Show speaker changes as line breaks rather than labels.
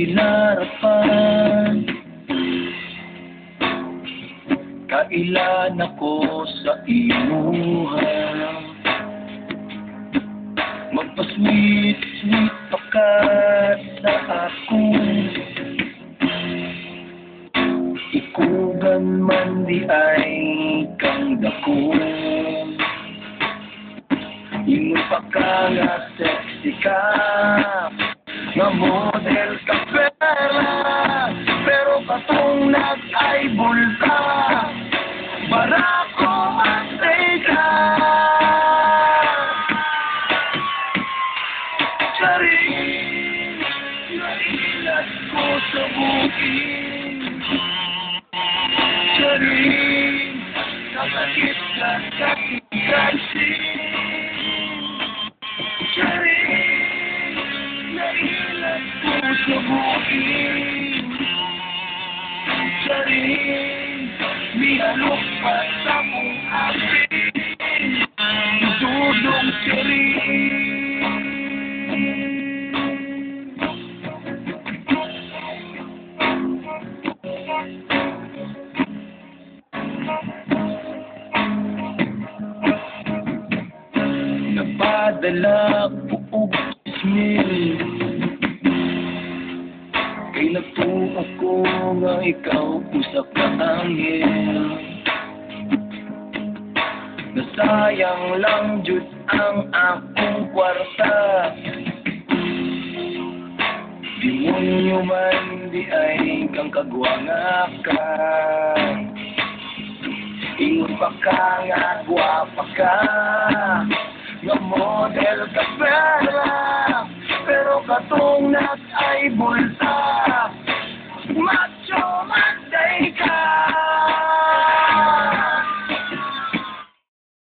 hinarapan. Kailan ako sa imuha, magpasweet-sweet pa ka sa ako. Ikugan man di ay kang dako, ingon pa ka nga sexy ka, nga model ka pera, pero katong nag-ay bulta, barako matay ka. Charing, nailat ko sa bukid. Charing, nakakit ka sa kikansin. Charing, nailat ko sa bukid. Charing, mihalok pa sa mong asin. Dudong charing. Napadala buong ismil, kay nagtuo ko nga ikaw usa ka anghel. Nasayang lang jud ang akong kwarta, demonyo man di ay kang kagwanga ka. Ingon pa ka nga gwapa ka, nga model ka pera, pero katong nag-ay bulta.